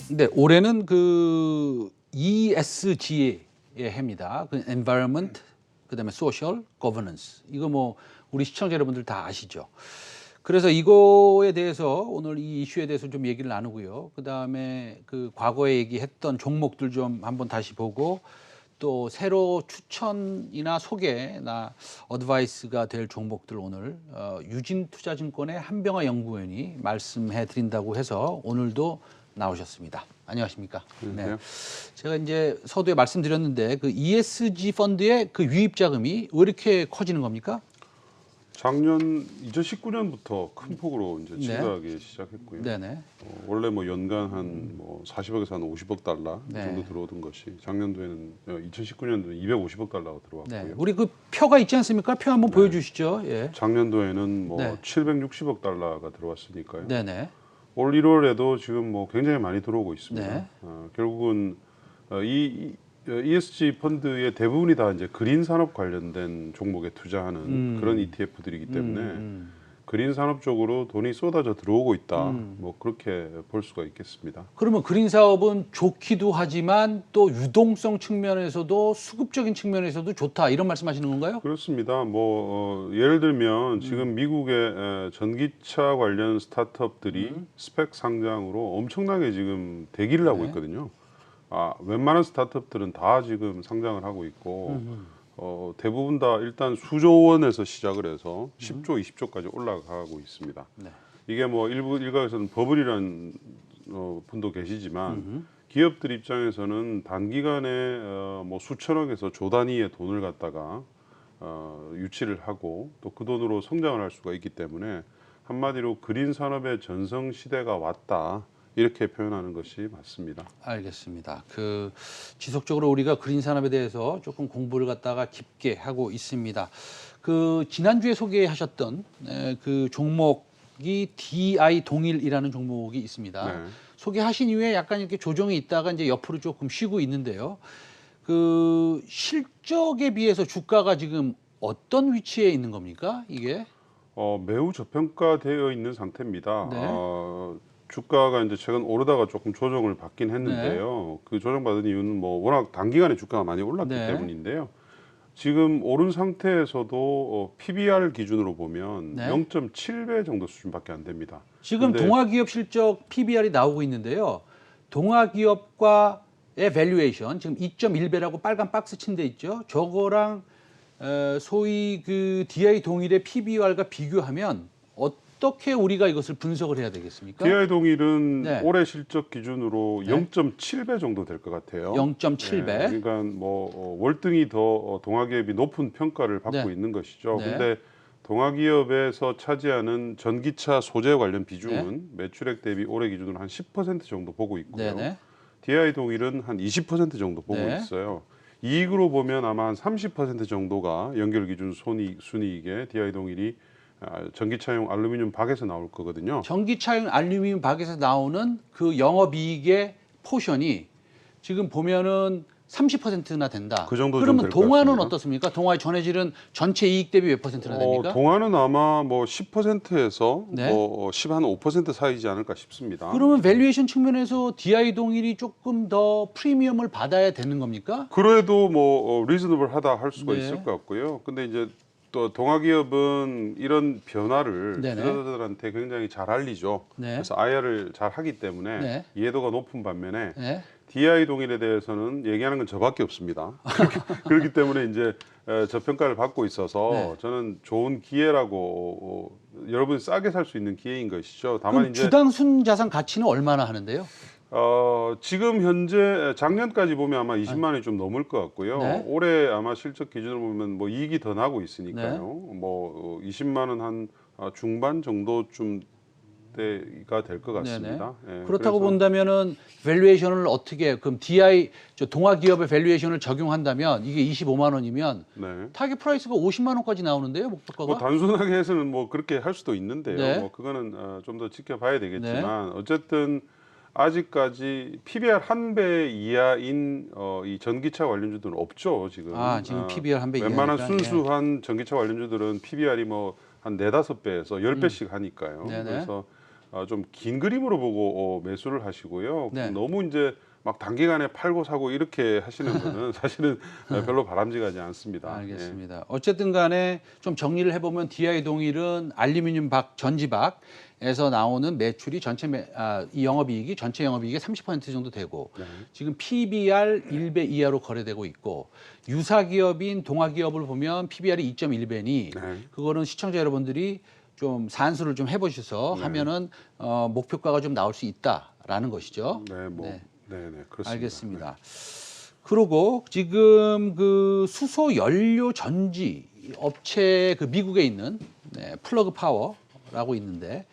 네, 올해는 그 ESG의 해입니다. 그 Environment, 그다음에 Social, Governance. 이거 뭐 우리 시청자 여러분들 다 아시죠? 그래서 이거에 대해서 오늘 이 이슈에 대해서 좀 얘기를 나누고요. 그다음에 그 과거에 얘기했던 종목들 좀 한번 다시 보고 또 새로 추천이나 소개나 어드바이스가 될 종목들 오늘 유진투자증권의 한병화 연구원이 말씀해 드린다고 해서 오늘도 나오셨습니다. 안녕하십니까? 네. 제가 이제 서두에 말씀드렸는데 그 ESG 펀드의 그 유입 자금이 왜 이렇게 커지는 겁니까? 작년 2019년부터 큰 폭으로 이제 증가하기 시작했고요. 네네. 원래 뭐 연간 한 뭐 40억에서 한 50억 달러 네. 정도 들어오던 것이 작년도에는 2019년도에 250억 달러가 들어왔고요. 네. 우리 그 표가 있지 않습니까? 표 한번 보여주시죠. 예. 작년도에는 뭐 네. 760억 달러가 들어왔으니까요. 네네. 올 1월에도 지금 뭐 굉장히 많이 들어오고 있습니다. 네. 결국은 이 ESG 펀드의 대부분이 다 이제 그린 산업 관련된 종목에 투자하는 그런 ETF들이기 때문에 그린 산업 쪽으로 돈이 쏟아져 들어오고 있다. 뭐 그렇게 볼 수가 있겠습니다. 그러면 그린 사업은 좋기도 하지만 또 유동성 측면에서도 수급적인 측면에서도 좋다 이런 말씀하시는 건가요? 그렇습니다. 뭐 예를 들면 지금 미국의 전기차 관련 스타트업들이 스펙 상장으로 엄청나게 지금 대기를 하고 있거든요. 웬만한 스타트업들은 다 지금 상장을 하고 있고 대부분 다 일단 수조 원에서 시작을 해서 10조, 20조까지 올라가고 있습니다. 네. 이게 뭐 일부 일각에서는 버블이라는 분도 계시지만 기업들 입장에서는 단기간에 뭐 수천억에서 조 단위의 돈을 갖다가 유치를 하고 또 그 돈으로 성장을 할 수가 있기 때문에 한마디로 그린 산업의 전성 시대가 왔다. 이렇게 표현하는 것이 맞습니다. 알겠습니다. 그 지속적으로 우리가 그린 산업에 대해서 조금 공부를 갖다가 깊게 하고 있습니다. 그 지난주에 소개하셨던 그 종목이 DI 동일이라는 종목이 있습니다. 네. 소개하신 이후에 약간 이렇게 조정이 있다가 이제 옆으로 조금 쉬고 있는데요. 그 실적에 비해서 주가가 지금 어떤 위치에 있는 겁니까? 이게? 매우 저평가되어 있는 상태입니다. 네. 주가가 이제 최근 오르다가 조금 조정을 받긴 했는데요. 그 조정받은 이유는 뭐 워낙 단기간에 주가가 많이 올랐기 네. 때문인데요. 지금 오른 상태에서도 PBR 기준으로 보면 네. 0.7배 정도 수준밖에 안 됩니다. 지금 근데 동아기업 실적 PBR이 나오고 있는데요. 동아기업과의 밸류에이션 지금 2.1배라고 빨간 박스 친 데 있죠. 저거랑 소위 그 DI 동일의 PBR과 비교하면 어떻게 우리가 이것을 분석을 해야 되겠습니까? DI 동일은 네. 올해 실적 기준으로 네. 0.7배 정도 될 것 같아요. 0.7배. 그러니까 뭐 월등히 더 동아기업이 높은 평가를 받고 네. 있는 것이죠. 네. 근데 동아기업에서 차지하는 전기차 소재 관련 비중은 매출액 대비 올해 기준으로 한 10% 정도 보고 있고요. 네네. DI 동일은 한 20% 정도 보고 네. 있어요. 이익으로 보면 아마 한 30% 정도가 연결 기준 순이익에 DI 동일이 전기차용 알루미늄 박에서 나올 거거든요. 전기차용 알루미늄 박에서 나오는 그 영업이익의 포션이 지금 보면은 30%나 된다. 그 정도 그러면 좀 될 것 동아는 같습니다. 어떻습니까? 동아의 전해질은 전체 이익 대비 몇 퍼센트나 됩니까? 동아는 아마 뭐 10%에서 네. 뭐 10 한 5% 사이지 않을까 싶습니다. 그러면 밸류에이션 측면에서 DI 동일이 조금 더 프리미엄을 받아야 되는 겁니까? 그래도 뭐 리즈너블하다 할 수가 네. 있을 것 같고요. 근데 이제 또 동아기업은 이런 변화를 네네. 투자자들한테 굉장히 잘 알리죠. 네. 그래서 IR을 잘 하기 때문에 네. 이해도가 높은 반면에 네. DI 동일에 대해서는 얘기하는 건 저밖에 없습니다. 그렇기 때문에 이제 저평가를 받고 있어서 네. 저는 좋은 기회라고 여러분이 싸게 살 수 있는 기회인 것이죠. 다만 그럼 이제 주당 순자산 가치는 얼마나 하는데요? 지금 현재 작년까지 보면 아마 20만 원이 좀 넘을 것 같고요. 네. 올해 아마 실적 기준으로 보면 뭐 이익이 더 나고 있으니까요. 네. 뭐 20만 원 한 중반 정도쯤 대가 될 것 같습니다. 예, 그렇다고 그래서 본다면은 밸류에이션을 어떻게 그럼 DI 저 동아기업의 밸류에이션을 적용한다면 이게 25만 원이면 네. 타겟 프라이스가 50만 원까지 나오는데요, 목표가가? 뭐 단순하게 해서는 뭐 그렇게 할 수도 있는데요. 네. 뭐 그거는 좀 더 지켜봐야 되겠지만 어쨌든 아직까지 PBR 1배 이하인 이 전기차 관련주들은 없죠 지금. 지금 PBR 1배 웬만한 이하니까, 순수한 전기차 관련주들은 PBR이 뭐 한 4-5배에서 10배씩 하니까요. 네네. 그래서 좀 긴 그림으로 보고 매수를 하시고요. 네. 너무 이제 막 단기간에 팔고 사고 이렇게 하시는 거는 사실은 별로 바람직하지 않습니다. 알겠습니다. 어쨌든 간에 좀 정리를 해보면 DI 동일은 알루미늄 박, 전지박에서 나오는 매출이 이 영업이익이 전체 영업이익의 30% 정도 되고 지금 PBR 1배 이하로 거래되고 있고 유사 기업인 동아 기업을 보면 PBR이 2.1배니 그거는 시청자 여러분들이 좀 산수를 좀 해보셔서 하면은 목표가가 좀 나올 수 있다라는 것이죠. 네, 그렇습니다. 알겠습니다. 그리고 지금 그 수소 연료 전지 업체 그 미국에 있는 플러그 파워라고 있는데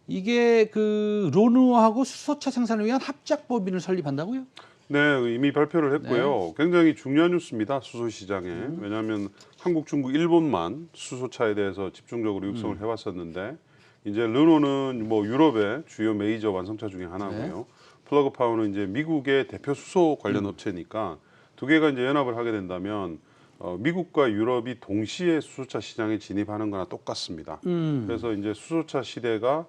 이게 그 르노하고 수소차 생산을 위한 합작 법인을 설립한다고요? 네, 이미 발표를 했고요. 굉장히 중요한 뉴스입니다. 수소 시장에. 왜냐하면 한국, 중국, 일본만 수소차에 대해서 집중적으로 육성을 해왔었는데 이제 르노는 뭐 유럽의 주요 메이저 완성차 중에 하나고요. 플러그 파워는 이제 미국의 대표 수소 관련 업체니까 두 개가 이제 연합을 하게 된다면 미국과 유럽이 동시에 수소차 시장에 진입하는 거나 똑같습니다. 그래서 이제 수소차 시대가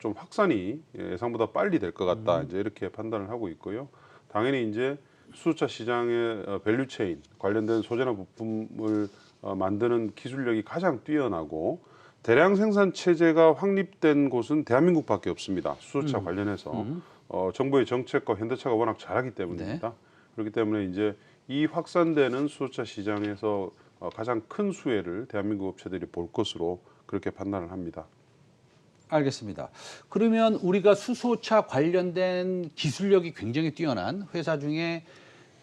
좀 확산이 예상보다 빨리 될 것 같다. 이제 이렇게 판단을 하고 있고요. 당연히 이제 수소차 시장의 밸류체인 관련된 소재나 부품을 만드는 기술력이 가장 뛰어나고 대량 생산 체제가 확립된 곳은 대한민국밖에 없습니다. 수소차 관련해서 정부의 정책과 현대차가 워낙 잘하기 때문입니다. 그렇기 때문에 이제 이 확산되는 수소차 시장에서 가장 큰 수혜를 대한민국 업체들이 볼 것으로 그렇게 판단을 합니다. 알겠습니다. 그러면 우리가 수소차 관련된 기술력이 굉장히 뛰어난 회사 중에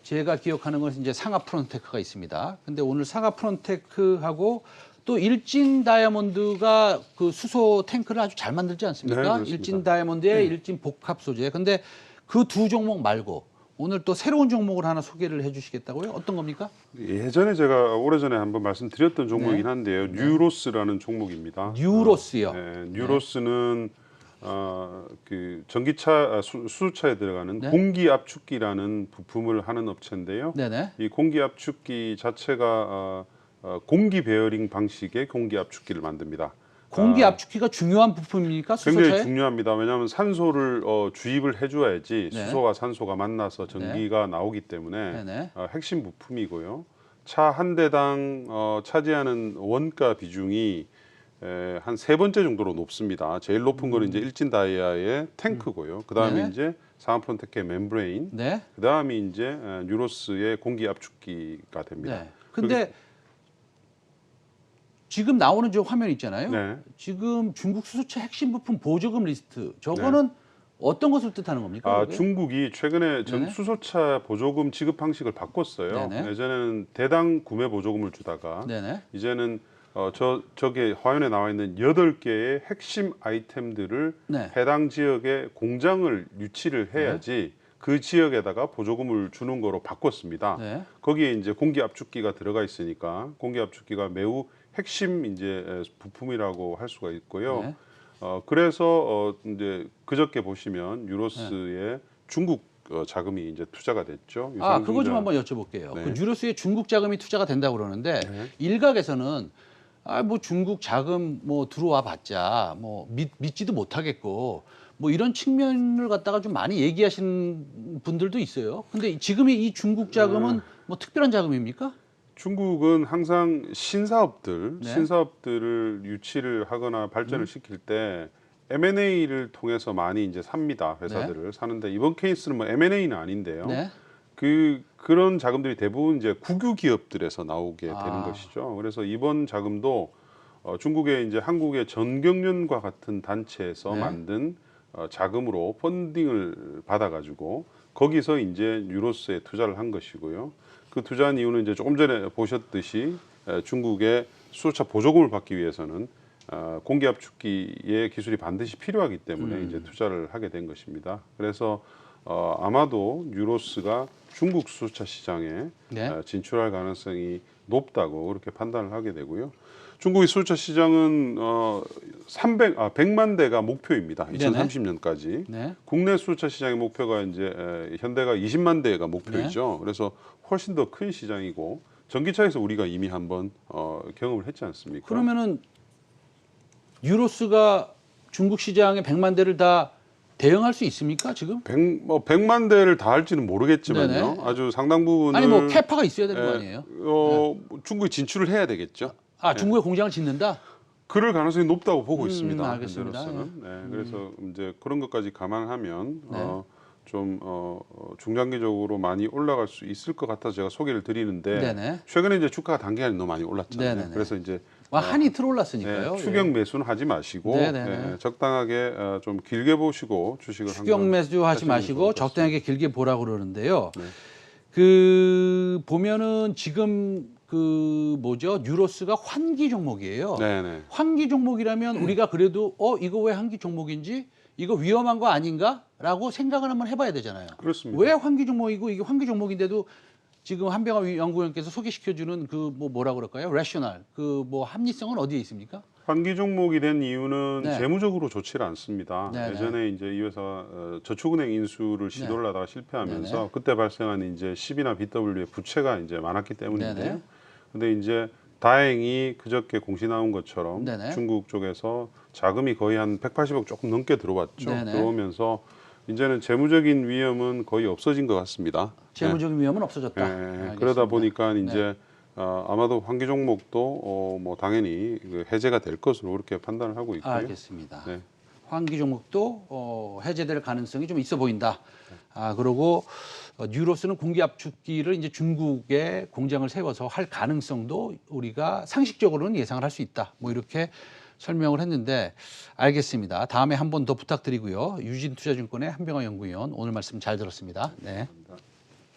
제가 기억하는 것은 이제 상하 프론테크가 있습니다. 근데 오늘 상하 프론테크하고 또 일진 다이아몬드가 그 수소 탱크를 아주 잘 만들지 않습니까? 네, 일진 다이아몬드의 일진 복합 소재. 근데 그 두 종목 말고 오늘 또 새로운 종목을 하나 소개를 해 주시겠다고요? 어떤 겁니까? 예전에 제가 오래전에 한번 말씀드렸던 종목이긴 한데요. 뉴로스라는 종목입니다. 뉴로스요. 뉴로스는 그 전기차 수소차에 들어가는 공기 압축기라는 부품을 하는 업체인데요. 이 공기 압축기 자체가 공기 베어링 방식의 공기 압축기를 만듭니다. 공기 압축기가 중요한 부품입니까? 수소차에? 굉장히 중요합니다. 왜냐하면 산소를 주입을 해줘야지 수소와 산소가 만나서 전기가 나오기 때문에 핵심 부품이고요. 차 한 대당 차지하는 원가 비중이 한 3번째 정도로 높습니다. 제일 높은 거는 이제 일진 다이아의 탱크고요. 그 다음에 이제 상하 프론테크의 멤브레인, 그 다음에 이제 뉴로스의 공기 압축기가 됩니다. 근데 지금 나오는 저 화면 있잖아요. 지금 중국 수소차 핵심 부품 보조금 리스트. 저거는 어떤 것을 뜻하는 겁니까? 중국이 최근에 전 수소차 보조금 지급 방식을 바꿨어요. 예전에는 대당 구매 보조금을 주다가 이제는 저게 화면에 나와 있는 8개의 핵심 아이템들을 해당 지역에 공장을 유치를 해야지 그 지역에다가 보조금을 주는 거로 바꿨습니다. 거기에 이제 공기 압축기가 들어가 있으니까 공기 압축기가 매우 핵심 이제 부품이라고 할 수가 있고요. 그래서 이제 그저께 보시면 유로스의 중국 자금이 이제 투자가 됐죠. 그거 좀 한번 여쭤볼게요. 그 유로스의 중국 자금이 투자가 된다고 그러는데 일각에서는 뭐 중국 자금 뭐 들어와 봤자 뭐 믿지도 못하겠고 뭐 이런 측면을 갖다가 좀 많이 얘기하시는 분들도 있어요. 근데 지금의 이 중국 자금은 뭐 특별한 자금입니까? 중국은 항상 신사업들을 유치를 하거나 발전을 시킬 때 M&A를 통해서 많이 이제 삽니다. 회사들을 사는데 이번 케이스는 뭐 M&A는 아닌데요. 그런 자금들이 대부분 이제 국유 기업들에서 나오게 되는 것이죠. 그래서 이번 자금도 중국의 이제 한국의 전경련과 같은 단체에서 만든 자금으로 펀딩을 받아가지고 거기서 이제 뉴로스에 투자를 한 것이고요. 그 투자한 이유는 이제 조금 전에 보셨듯이 중국의 수소차 보조금을 받기 위해서는 공기 압축기의 기술이 반드시 필요하기 때문에 이제 투자를 하게 된 것입니다. 그래서 아마도 뉴로스가 중국 수소차 시장에 진출할 가능성이 높다고 그렇게 판단을 하게 되고요. 중국의 수차 시장은 100만 대가 목표입니다. 2030년까지. 네. 국내 수차 시장의 목표가 이제 현대가 20만 대가 목표이죠. 네. 그래서 훨씬 더 큰 시장이고 전기차에서 우리가 이미 한번 경험을 했지 않습니까? 그러면은 유로스가 중국 시장의 100만 대를 다 대응할 수 있습니까 지금? 100만 대를 다 할지는 모르겠지만요. 네네. 아주 상당 부분을 아니 뭐 캐파가 있어야 되는 거 아니에요? 중국에 진출을 해야 되겠죠. 아 중국에 공장을 짓는다? 그럴 가능성이 높다고 보고 있습니다. 알겠습니다. 현재로서는. 네, 그래서 이제 그런 것까지 감안하면 네. 좀 중장기적으로 많이 올라갈 수 있을 것 같아서 제가 소개를 드리는데 네네. 최근에 이제 주가가 단기간에 너무 많이 올랐잖아요. 네네네. 그래서 이제 한이 들어올랐으니까요. 추격 매수는 하지 마시고 네네네. 적당하게 좀 길게 보시고 주식을 추격 매수 하지 마시고 적당하게 길게 보라고 그러는데요. 네. 그 보면은 지금 그 뭐죠? 유로스가 환기 종목이에요. 네네. 환기 종목이라면 우리가 그래도 이거 왜 환기 종목인지 이거 위험한 거 아닌가라고 생각을 한번 해봐야 되잖아요. 그렇습니다. 왜 환기 종목이고 이게 환기 종목인데도 지금 한병화 연구원께서 소개시켜주는 그 뭐라 그럴까요? 레셔널 그 뭐 합리성은 어디에 있습니까? 환기 종목이 된 이유는 네. 재무적으로 좋지를 않습니다. 네네. 예전에 이제 이 회사 저축은행 인수를 시도를 하다가 실패하면서 네네. 그때 발생한 이제 CB나 BW의 부채가 이제 많았기 때문인데요. 네네. 근데 이제 다행히 그저께 공시 나온 것처럼 네네. 중국 쪽에서 자금이 거의 한 180억 조금 넘게 들어왔죠. 네네. 들어오면서 이제는 재무적인 위험은 거의 없어진 것 같습니다. 재무적인 위험은 없어졌다. 네, 그러다 보니까 이제 아마도 환기 종목도 뭐 당연히 그 해제가 될 것으로 그렇게 판단을 하고 있고요. 알겠습니다. 네. 환기 종목도 해제될 가능성이 좀 있어 보인다. 그리고 뉴로스는 공기 압축기를 이제 중국에 공장을 세워서 할 가능성도 우리가 상식적으로는 예상을 할 수 있다. 뭐 이렇게 설명을 했는데 알겠습니다. 다음에 한 번 더 부탁드리고요. 유진투자증권의 한병화 연구위원 오늘 말씀 잘 들었습니다. 네. 감사합니다.